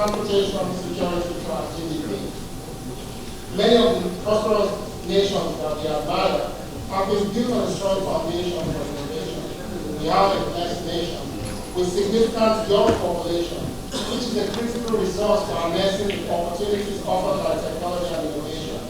transportation security to our GDP. Many of the prosperous nations that we admire have been built on a strong foundation for innovation. We have a blessed nation with significant young population, which is a critical resource for harnessing the opportunities offered by technology and innovation.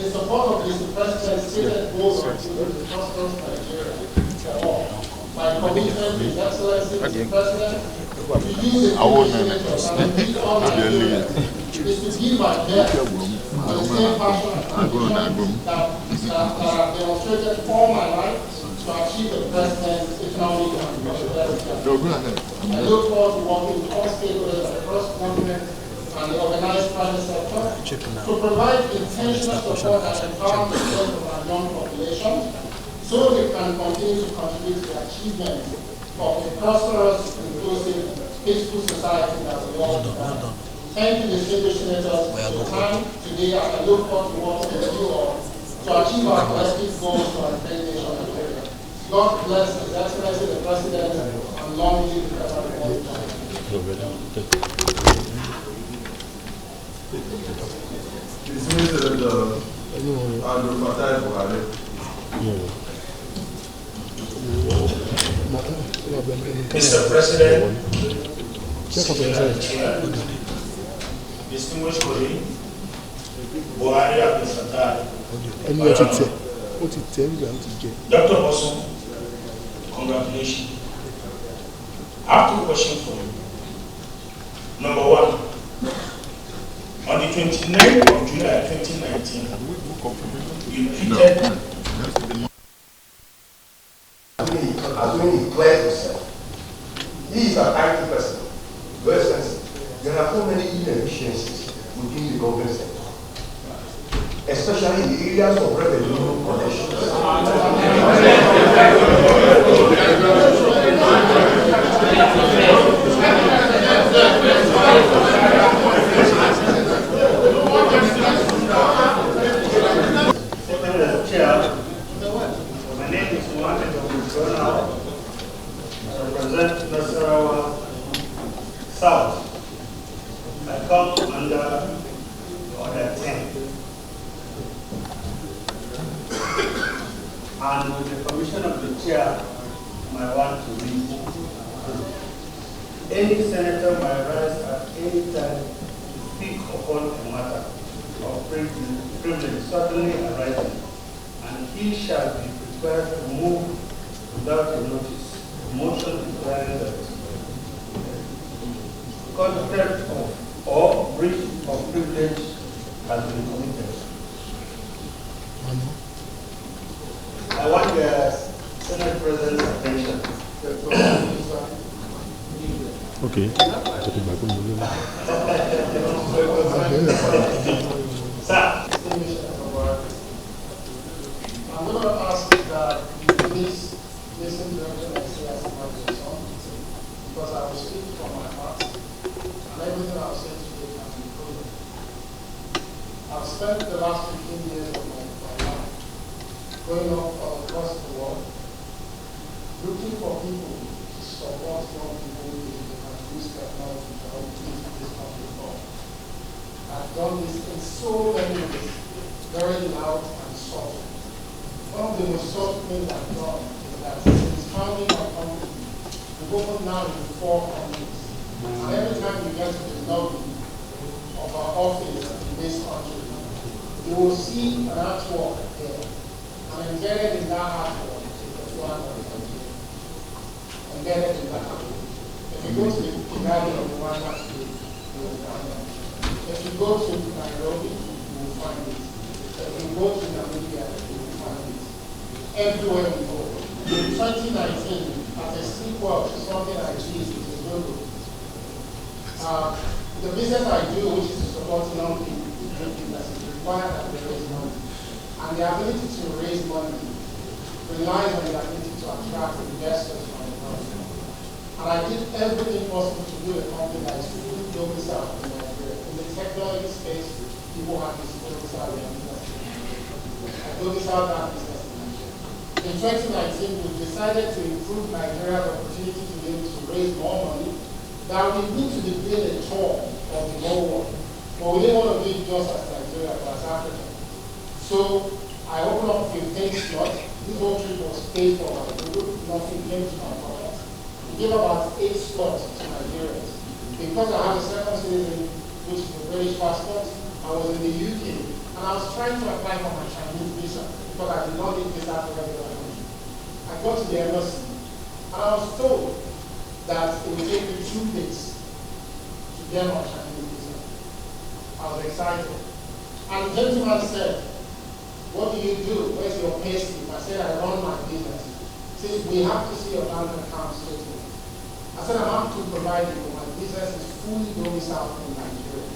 In support of this, the President's stated goal of building a prosperous Nigeria for all. My commitment to His Excellency, Mr. President, to use the senators and lead on Nigeria is to give my best with the same passion and vision that I've demonstrated all my life to achieve the President's economic and prosperity. I look forward to working with all stakeholders across the continent and the organized private sector to provide intentional support and empower the growth of our young population so they can continue to contribute to the achievement of a prosperous, inclusive, peaceful society that we all desire. Thank you, distinguished senators, for your time today, and I look forward to working with you all to achieve our collective goals for our great nation Nigeria. God bless His Excellency the President, and long live the President. Mr. President, distinguished colleague, Buhari Abdul Fattah, Dr. Bosun, congratulations. I have two questions for you. Number one, on the 29th of July 2019, you tweeted assuming he clears himself. He is an IT person. Your Excellency, there are so many inefficiencies within the government sector, especially in the areas of revenue collection. My name is Mohammed Abdul. I represent Nasarawa South. I come under Order 10. And with the permission of the chair, I want to read. Any senator may rise at any time to speak upon a matter of privilege suddenly arising, and he shall be prepared to move without a notice. Motion declaring that contempt of or breach of privilege has been committed. I want the Senate President's attention. Okay. Sir. I'm going to ask that you please listen very closely as much as possible, because I will speak from my heart, and everything I've said today can be proven. I've spent the last 15 years of my life going all across the world, looking for people to support young people who can use technology to help this country forward. I've done this in so many ways, very loud and soft. One of the most soft things I've done is that since founding our company, we've opened now in 4 countries. And every time you get to the lobby of our office in this country, you will see an artwork there. And embedded in that artwork is the flag of Nigeria. Embedded in that artwork. If you go to the Kigali of the Rwanda State, you will find it. If you go to Nairobi, you will find it. If you go to Namibia, you will find it. Everywhere we go. In 2019, as a sequel to something I choose, which is logo. The business I do, which is to support young people, businesses, require that they raise money. And the ability to raise money relies on the ability to attract investors from the country. And I did everything possible to build a company that is fully domiciled in Nigeria. In the technology space, people have this domiciled business. I domiciled that business. In 2019, we decided to improve Nigeria's opportunity to be able to raise more money that we need to be doing a tour of the whole world. But we didn't want to do it just as Nigeria, but as Africa. So I opened up 15 slots. This whole trip was paid for by the group, nothing came to my pocket. We gave about 8 slots to Nigerians. Because I have a second citizen, which is a British passport, I was in the UK, and I was trying to apply for my Chinese visa, because I did not need visa for regular country. I got to the embassy, and I was told that it would take me 2 days to get my Chinese visa. I was excited. And the gentleman said, "What do you do? Where's your payslip?" I said, "I run my business." He says, "We have to see your bank account statement." I said, "I have to provide you. My business is fully domiciled in Nigeria."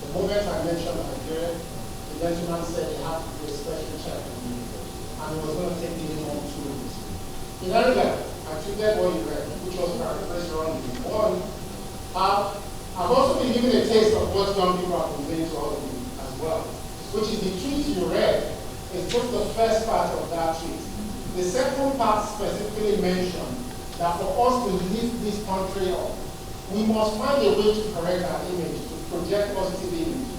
The moment I mentioned Nigeria, the gentleman said he had to do a special check on me, and it was going to take me more 2 weeks. In any event, I treated what you read, which was paraphrased wrongly. One, I've also been given a taste of what young people have been doing to all of you as well, which is the tweet you read is just the first part of that tweet. The second part specifically mentioned that for us to lift this country up, we must find a way to correct our image, to project positive image.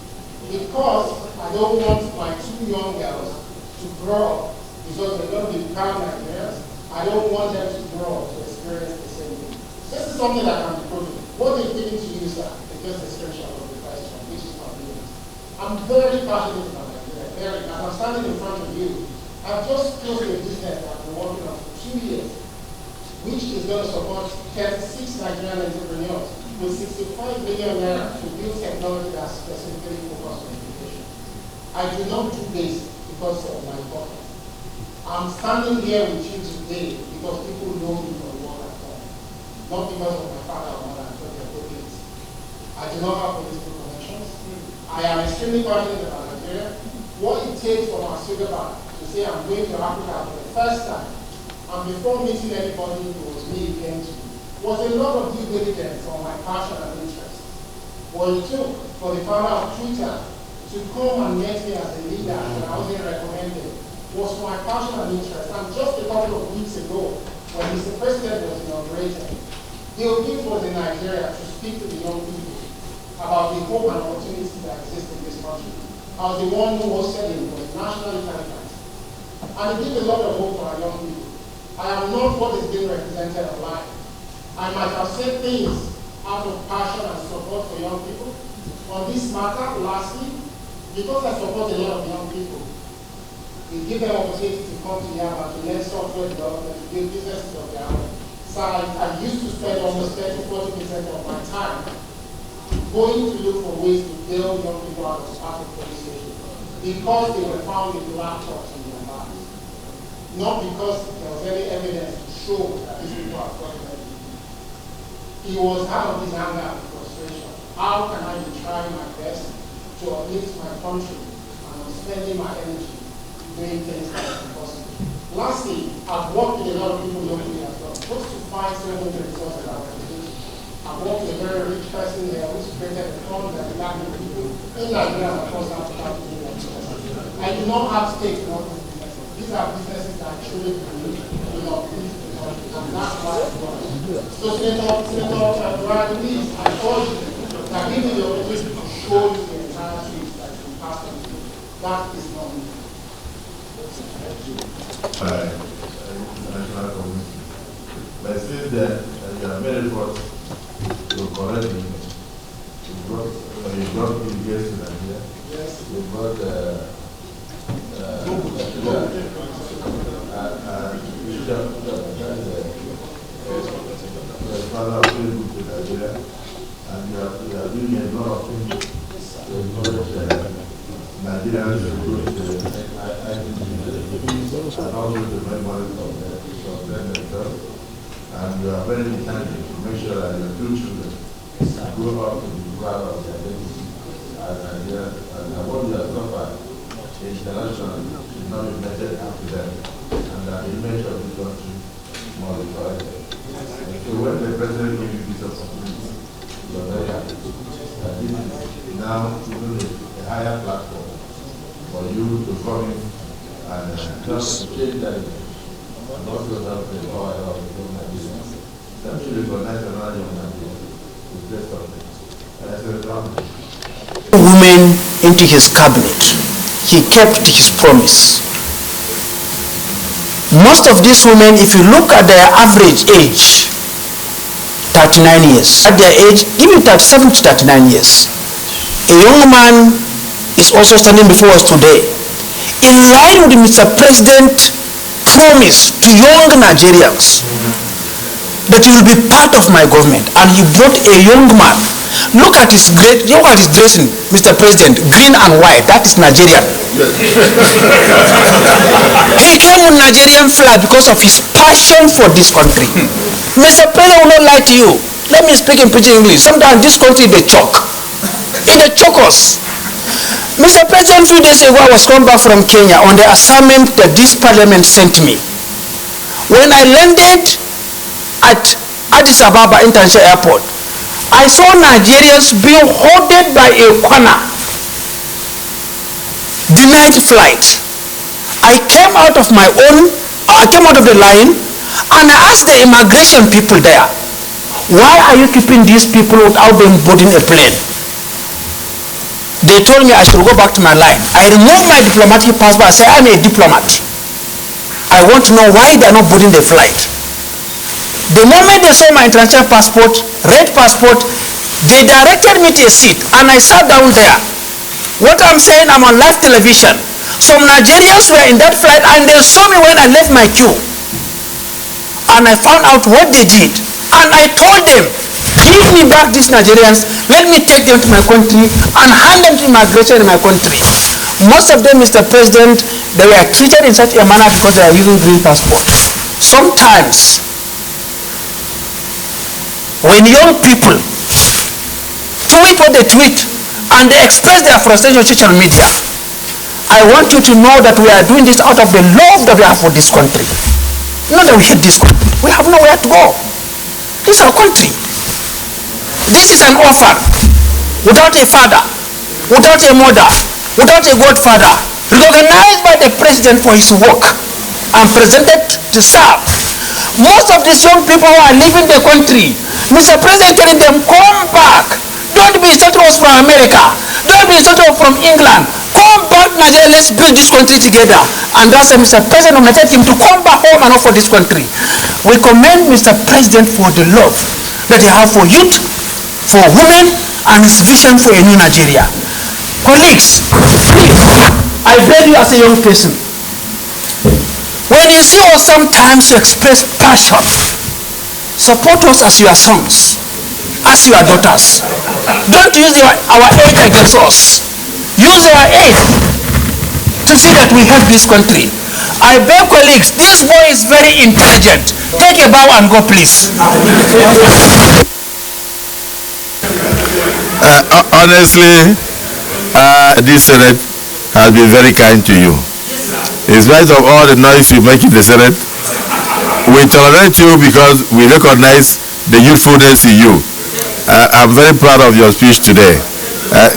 Because I don't want my 2 young girls to grow up because they're going to be proud Nigerians. I don't want them to grow up to experience the same thing. This is something that can be proven. What they're giving to you, sir, is just a screenshot of the question, which is not news. I'm very passionate about Nigeria, very. As I'm standing in front of you, I've just closed a business that I've been working on for 2 years, which is going to support 36 Nigerian entrepreneurs with 65 million naira to build technology that specifically focused on education. I do not do this because of my pocket. I'm standing here with you today because people know me for the work I've done, not because of my father or mother and their pockets. I do not have political connections. I am extremely passionate about Nigeria. What it takes for my sugar bar to say I'm going to Africa for the first time, and before meeting anybody who was me came to, was a lot of due diligence on my passion and interest. What it took for the founder of Twitter to come and meet me as a leader when I wasn't recommended was my passion and interest. And just a couple of weeks ago, when Mr. President was inaugurated, Bill Gates was in Nigeria to speak to the young people about the hope and opportunities that exist in this country. I was the one who hosted him for the national conference. And it gave a lot of hope for our young people. I am not what is being represented online. I might have said things out of passion and support for young people. On this matter, lastly, because I support a lot of young people, we give them opportunity to come to Yaba to learn software development, to build businesses of their own. So I used to spend almost 30–40% of my time going to look for ways to build young people out of traffic police stations because they were found with laptops in their bags. Not because there was any evidence to show that these people are fraudulent. He was out of his anger and frustration. How can I be trying my best to uplift my country and I'm spending my energy doing things that are impossible? Lastly, I've worked with a lot of people locally as well, just to find some of the resources that are education. I've worked with a very rich person here who's created a fund that black people in Nigeria and across Africa to do that. I do not have stakes in all these businesses. These are businesses that truly believe in our peace, and that's why it's going. So Senator Brian, please, I urge you that give me the opportunity to show you the entire street that you pass on. That is not me. By international community. But since that you are very forced to correct me, you brought PBS to Nigeria. Yes. You brought father of Facebook to Nigeria, and you are doing a lot of things to encourage Nigerians to go to and also to make money from them themselves. And you are very determined to make sure that your 2 children grow up to be proud of their identity as Nigerians, and what you have suffered internationally should not be measured up to them, and that the image of this country must be corrected. So when the president gave you this opportunity, you are very happy that this is now even a higher platform for you to come in and just change that and also help the power of the Nigeria. Let me recognize another young Nigerian who rest of it. Women into his cabinet. He kept his promise. Most of these women, if you look at their average age, 39 years. At their age, even 37 to 39 years. A young man is also standing before us today. In line with Mr. President's promise to young Nigerians that he will be part of my government, and he brought a young man. Look at his dressing, Mr. President, green and white. That is Nigerian. He came with Nigerian flag because of his passion for this country. Mr. President will not lie to you. Let me speak in pidgin English. Sometimes this country they choke. They choke us. Mr. President, a few days ago I was coming back from Kenya on the assignment that this parliament sent me. When I landed at Addis Ababa International Airport, I saw Nigerians being hoarded by a corner. Denied flight. I came out of the line and I asked the immigration people there, why are you keeping these people without them boarding a plane? They told me I should go back to my line. I removed my diplomatic passport and said, I'm a diplomat. I want to know why they are not boarding the flight. The moment they saw my international passport, red passport, they directed me to a seat and I sat down there. What I'm saying, I'm on live television. Some Nigerians were in that flight and they saw me when I left my queue. And I found out what they did. And I told them, give me back these Nigerians, let me take them to my country and hand them to immigration in my country. Most of them, Mr. President, they were treated in such a manner because they are using green passport. Sometimes, when young people tweet what they tweet and they express their frustration on social media, I want you to know that we are doing this out of the love that we have for this country. Not that we hate this country. We have nowhere to go. This is our country. This is an orphan without a father, without a mother, without a godfather, recognized by the president for his work and presented to serve. Most of these young people who are leaving the country, Mr. President telling them, come back. Don't be insulted from America. Don't be insulted from England. Come back, Nigeria. Let's build this country together. And that's why Mr. President nominated him to come back home and offer this country. We commend Mr. President for the love that he has for youth, for women, and his vision for a new Nigeria. Colleagues, please, I beg you as a young person, when you see us sometimes you express passion, support us as your sons, as your daughters. Don't use our age against us. Use our age to see that we help this country. I beg colleagues, this boy is very intelligent. Take a bow and go, please. Honestly, this Senate has been very kind to you. In spite of all the noise you make in the Senate, we tolerate you because we recognize the youthfulness in you. I'm very proud of your speech today.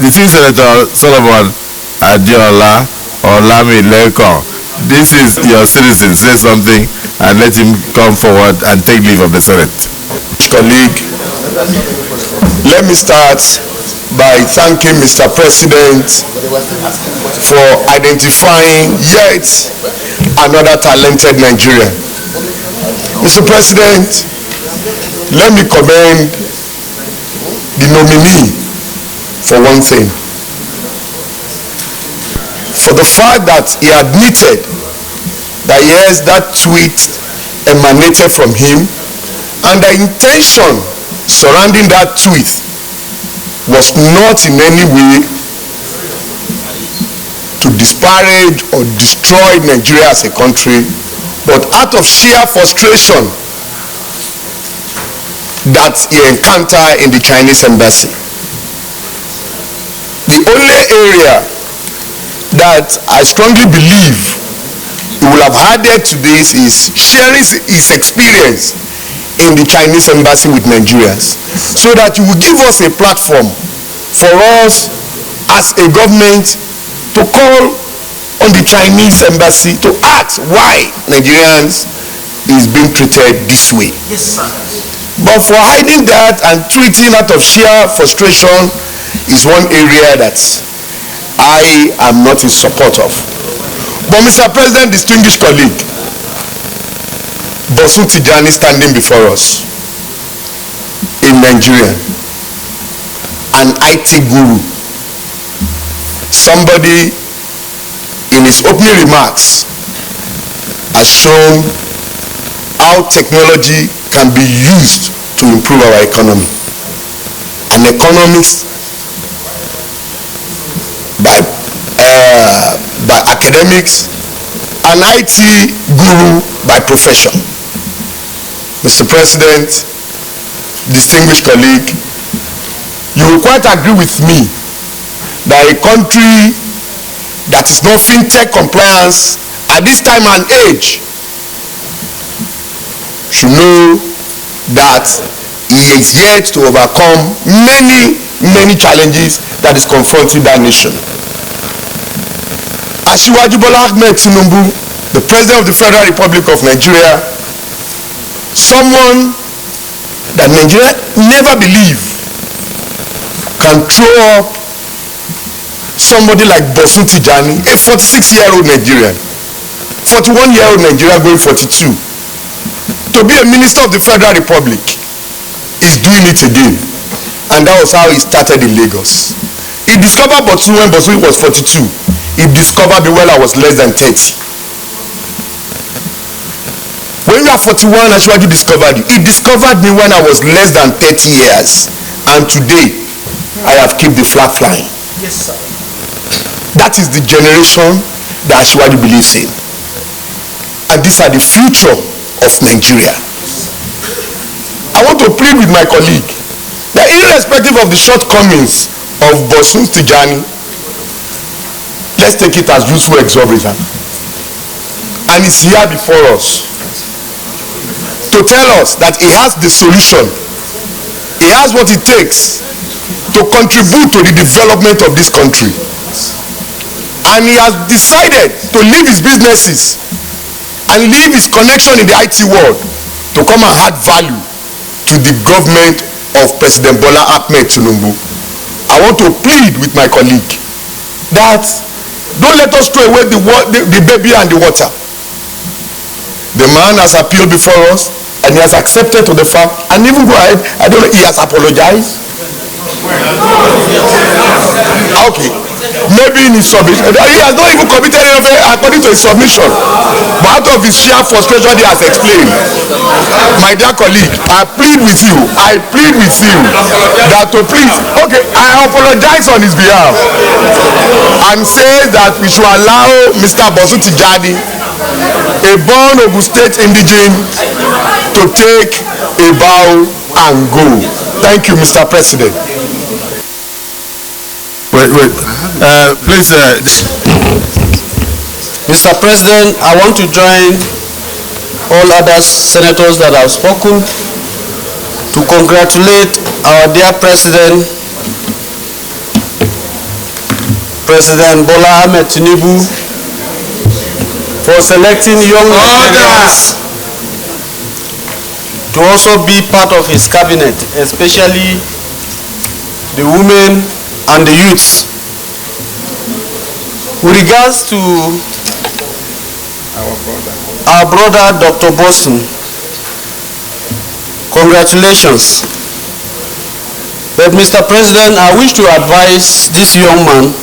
The Senator Solomon Adiola or Lami Leko, this is your citizen. Say something and let him come forward and take leave of the Senate. Colleague, let me start by thanking Mr. President for identifying yet another talented Nigerian. Mr. President, let me commend the nominee for one thing. For the fact that he admitted that yes, that tweet emanated from him, and the intention surrounding that tweet was not in any way to disparage or destroy Nigeria as a country, but out of sheer frustration that he encountered in the Chinese embassy. The only area that I strongly believe he will have added to this is sharing his experience in the Chinese embassy with Nigerians, so that you will give us a platform for us as a government to call on the Chinese embassy to ask why Nigerians is being treated this way. Yes, sir. But for hiding that and tweeting out of sheer frustration is one area that I am not in support of. But Mr. President, distinguished colleague, Bosun Tijani standing before us, a Nigerian, an IT guru, somebody in his opening remarks has shown how technology can be used to improve our economy. An economist by academics, an IT guru by profession. Mr. President, distinguished colleague, you will quite agree with me that a country that is not fintech compliance at this time and age should know that he is yet to overcome many challenges that is confronting that nation. Asiwaju Bola Ahmed Tinubu, the President of the Federal Republic of Nigeria, someone that Nigeria never believed can throw up somebody like Bosun Tijani, a 46-year-old Nigerian, 41-year-old Nigerian going 42, to be a minister of the Federal Republic, is doing it again. And that was how he started in Lagos. He discovered Bosun when Bosun was 42. He discovered me when I was less than 30. When you are 41, Asiwaju discovered you. He discovered me when I was less than 30 years. And today, I have kept the flag flying. Yes, sir. That is the generation that Asiwaju believes in. And these are the future of Nigeria. I want to plead with my colleague that irrespective of the shortcomings of Bosun Tijani, let's take it as useful exorbitant. And he's here before us to tell us that he has the solution. He has what it takes to contribute to the development of this country. And he has decided to leave his businesses and leave his connection in the IT world to come and add value to the government of President Bola Ahmed Tinubu. I want to plead with my colleague that don't let us throw away the baby and the water. The man has appealed before us and he has accepted to the fact, and even go ahead, I don't know, he has apologized. Okay, maybe in his submission, he has not even committed anything according to his submission, but out of his sheer frustration he has explained. My dear colleague, I plead with you that to please, okay, I apologize on his behalf and say that we should allow Mr. Bosun Tijani, a born Ogun State indigene, to take a bow and go. Thank you, Mr. President. Wait. Please. Mr. President, I want to join all other senators that have spoken to congratulate our dear President, President Bola Ahmed Tinubu, for selecting young Nigerians to also be part of his cabinet, especially the women and the youths. With regards to our brother Dr. Bosun, congratulations. But Mr. President, I wish to advise this young man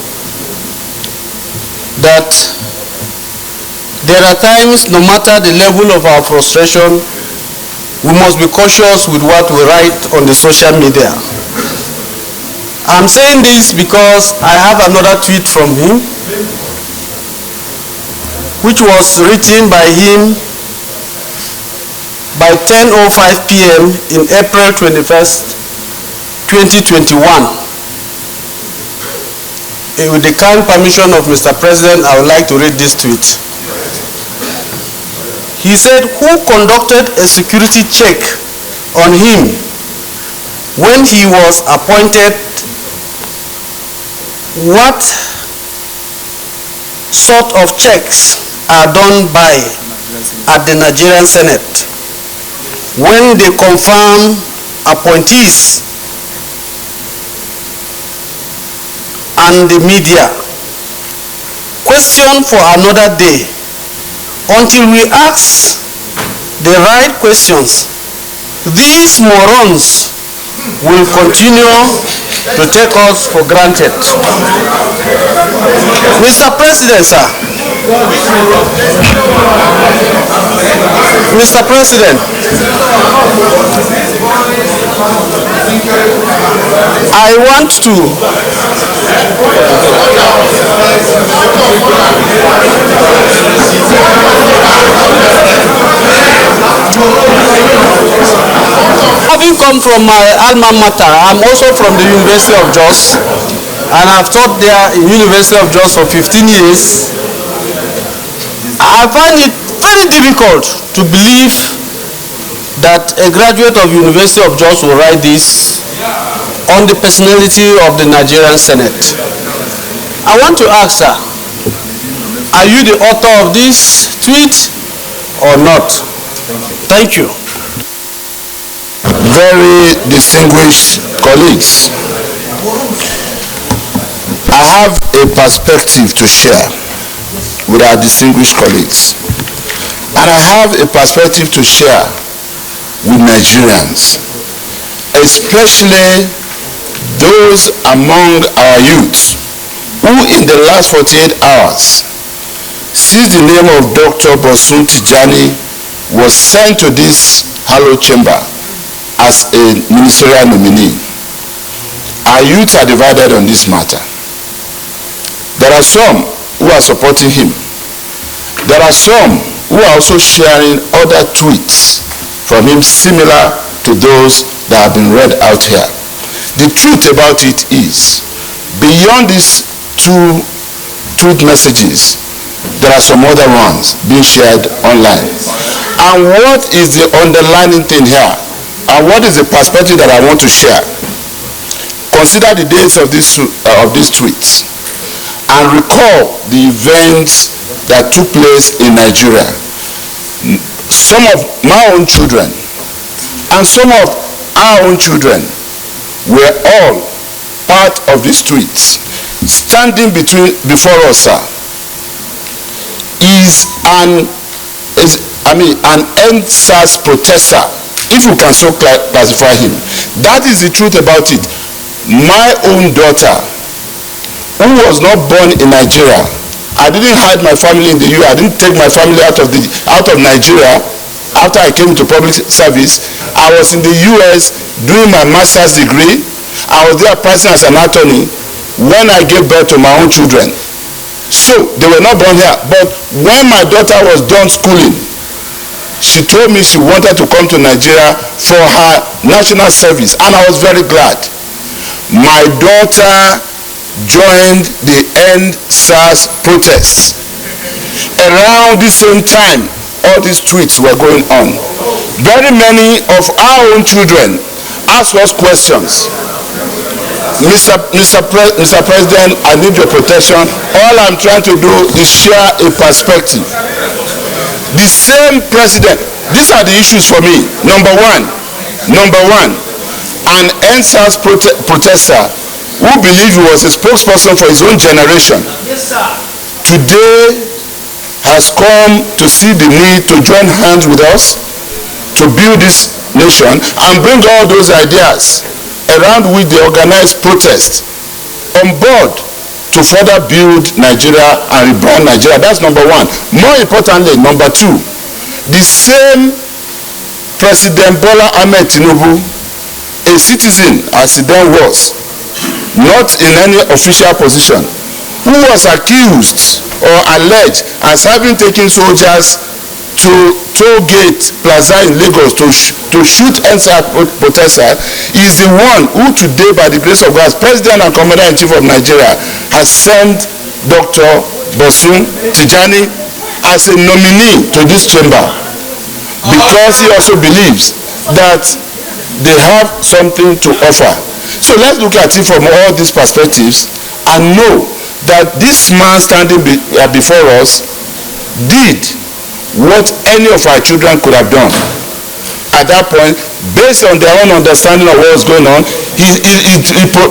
that there are times, no matter the level of our frustration, we must be cautious with what we write on the social media. I'm saying this because I have another tweet from him, which was written by him by 10:05 p.m. in April 21st, 2021. With the kind permission of Mr. President, I would like to read this tweet. He said, "Who conducted a security check on him when he was appointed? What sort of checks are done by at the Nigerian Senate when they confirm appointees and the media. Question for another day. Until we ask the right questions, these morons will continue to take us for granted. Mr. President, sir. Mr. President, I want to having come from my alma mater, I'm also from the University of Jos, and I've taught there in University of Jos for 15 years. I find it very difficult to believe that a graduate of University of Jos will write this on the personality of the Nigerian Senate. I want to ask, sir, are you the author of this tweet or not? Thank you. Very distinguished colleagues, I have a perspective to share with our distinguished colleagues, and I have a perspective to share with Nigerians, especially those among our youth who in the last 48 hours, since the name of Dr. Bosun was sent to this hallowed chamber as a ministerial nominee. Our youths are divided on this matter. There are some who are supporting him. There are some who are also sharing other tweets from him similar to those that have been read out here. The truth about it is, beyond these two tweet messages, there are some other ones being shared online. And what is the underlying thing here? And what is the perspective that I want to share? Consider the dates of these tweets and recall the events that took place in Nigeria. Some of my own children and some of our own children were all part of these tweets. Standing before us, sir, is an NSAS protester, if we can so classify him. That is the truth about it. My own daughter, who was not born in Nigeria, I didn't hide my family in the US. I didn't take my family out of Nigeria after I came into public service. I was in the US doing my master's degree. I was there practicing as an attorney when I gave birth to my own children. So they were not born here. But when my daughter was done schooling, she told me she wanted to come to Nigeria for her national service, and I was very glad. My daughter joined the NSAS protests. Around the same time, all these tweets were going on. Very many of our own children asked us questions. Mr. President, I need your protection. All I'm trying to do is share a perspective. The same president, these are the issues for me. Number one, an NSAS protester who believed he was a spokesperson for his own generation, today has come to see the need to join hands with us to build this nation and bring all those ideas around which they organize protest on board to further build Nigeria and rebrand Nigeria. That's number one. More importantly, number two, the same President Bola Ahmed Tinubu, a citizen as he then was, not in any official position, who was accused or alleged as having taken soldiers to toll gate plaza in Lagos to shoot NSAS protesters, is the one who today, by the grace of God, as President and Commander-in-Chief of Nigeria, has sent Dr. Bosun Tijani as a nominee to this chamber, because he also believes that they have something to offer. So let's look at it from all these perspectives and know that this man standing before us did what any of our children could have done. at that point, based on their own understanding of what was going on, he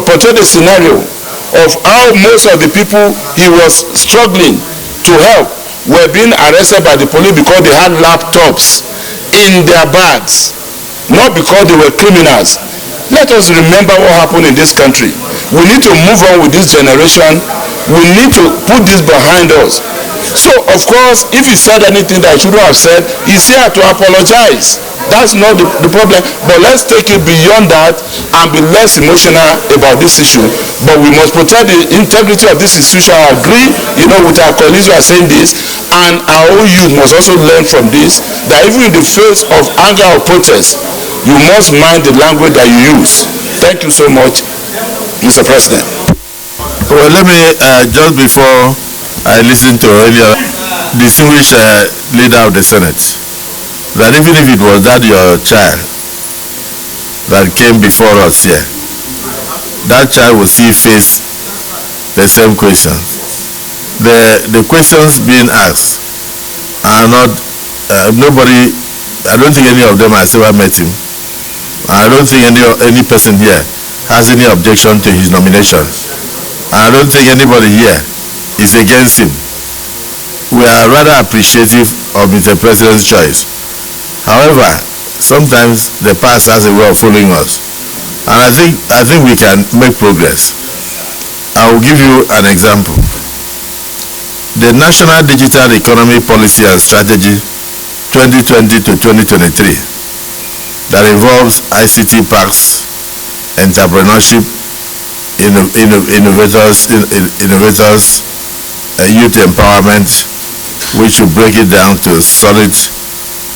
portrayed a scenario of how most of the people he was struggling to help were being arrested by the police because they had laptops in their bags, not because they were criminals. Let us remember what happened in this country. We need to move on with this generation. We need to put this behind us. So, of course, if he said anything that he shouldn't have said, he's here to apologize. That's not the problem. But let's take it beyond that and be less emotional about this issue. But we must protect the integrity of this institution. I agree, with our colleagues who are saying this, and our own youth must also learn from this, that even in the face of anger or protest, you must mind the language that you use. Thank you so much, Mr. President. Well, let me, just before I listen to earlier, distinguished leader of the Senate, that even if it was that your child that came before us here, that child will still face the same questions. The questions being asked are not, nobody, I don't think any of them has ever met him. I don't think any person here has any objection to his nomination. I don't think anybody here is against him. We are rather appreciative of Mr. President's choice. However, sometimes the past has a way of following us, and I think we can make progress. I will give you an example. The National Digital Economy Policy and Strategy 2020 to 2023 that involves ICT parks, entrepreneurship, innovators, youth empowerment, which will break it down to solid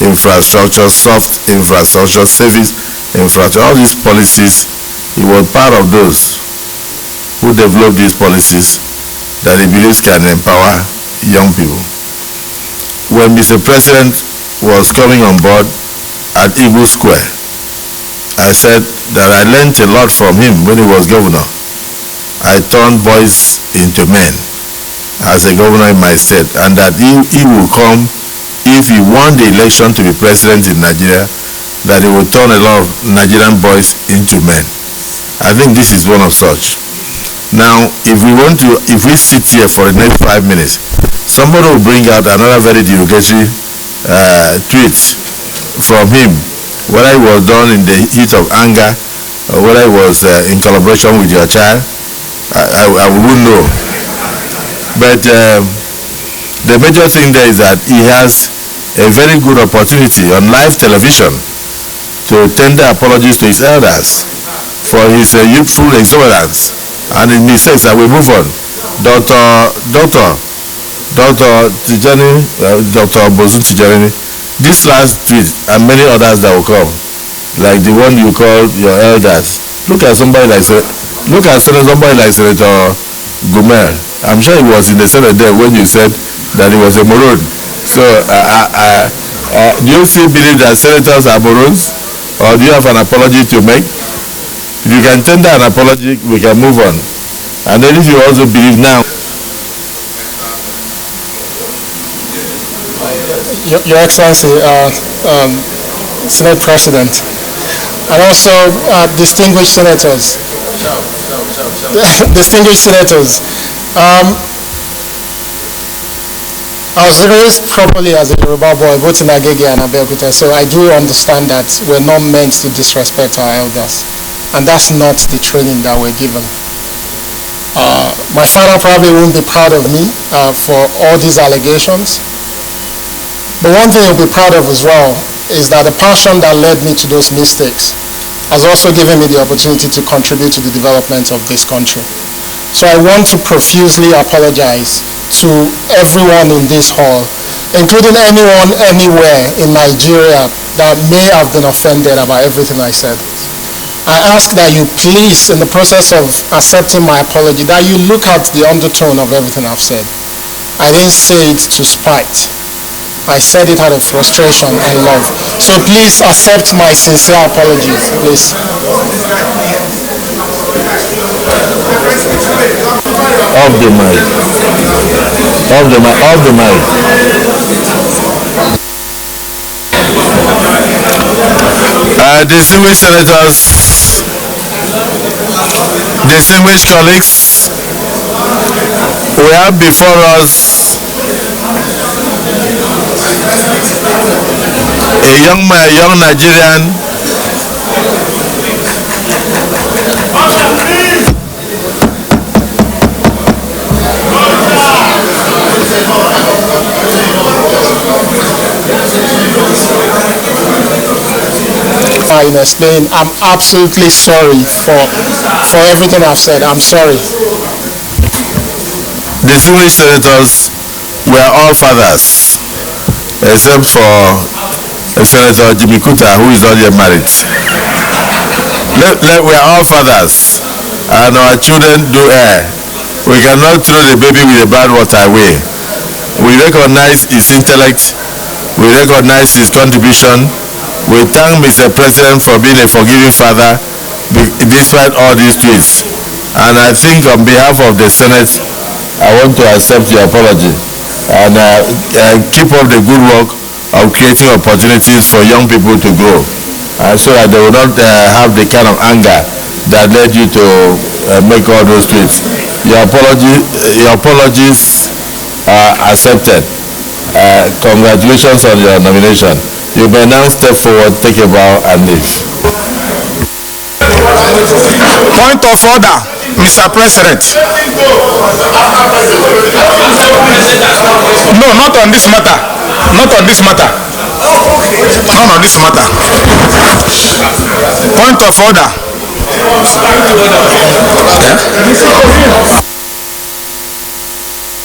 infrastructure, soft infrastructure, service infrastructure. All these policies, he was part of those who developed these policies that he believes can empower young people. When Mr. President was coming on board at Eagle Square, I said that I learned a lot from him when he was governor. I turned boys into men as a governor in my state, and that he will come, if he won the election to be president in Nigeria, that he will turn a lot of Nigerian boys into men. I think this is one of such. Now, if we sit here for the next 5 minutes, somebody will bring out another very derogatory tweet from him, whether it was done in the heat of anger, or whether it was in collaboration with your child, I wouldn't know. But the major thing there is that he has a very good opportunity on live television to tender apologies to his elders for his youthful exuberance and his mistakes, and we move on. Dr. Bosun, this last tweet and many others that will come, like the one you called your elders. Look at somebody like Senator Gumel. I'm sure he was in the Senate there when you said that he was a moron. So, do you still believe that senators are morons, or do you have an apology to make? If you can tender an apology, we can move on. And then if you also believe now. Your Excellency, Senate President, and also distinguished senators. Distinguished senators. I was raised properly as a Yoruba boy, both in Agege and Abeokuta, so I do understand that we're not meant to disrespect our elders, and that's not the training that we're given. My father probably won't be proud of me for all these allegations, but one thing he'll be proud of as well is that the passion that led me to those mistakes has also given me the opportunity to contribute to the development of this country. So I want to profusely apologize to everyone in this hall, including anyone anywhere in Nigeria that may have been offended about everything I said. I ask that you please, in the process of accepting my apology, that you look at the undertone of everything I've said. I didn't say it to spite. I said it out of frustration and love. So please accept my sincere apologies, please. Off the mic. Off the mic. Off the mic. Distinguished senators, distinguished colleagues, we have before us a young Nigerian in explaining. I'm absolutely sorry for everything I've said. I'm sorry. Distinguished senators, we are all fathers, except for Senator Jimmy Kuta, who is not yet married. We are all fathers, and our children do err. We cannot throw the baby with the bathwater away. We recognize his intellect. We recognize his contribution. We thank Mr. President for being a forgiving father despite all these tweets. And I think on behalf of the Senate, I want to accept your apology and keep up the good work of creating opportunities for young people to grow, so that they will not have the kind of anger that led you to make all those tweets. Your apologies are accepted. Congratulations on your nomination. You may now step forward, take a bow, and leave. Point of order, Mr. President. No, not on this matter. Not on this matter. Not on this matter. Point of order. Yeah?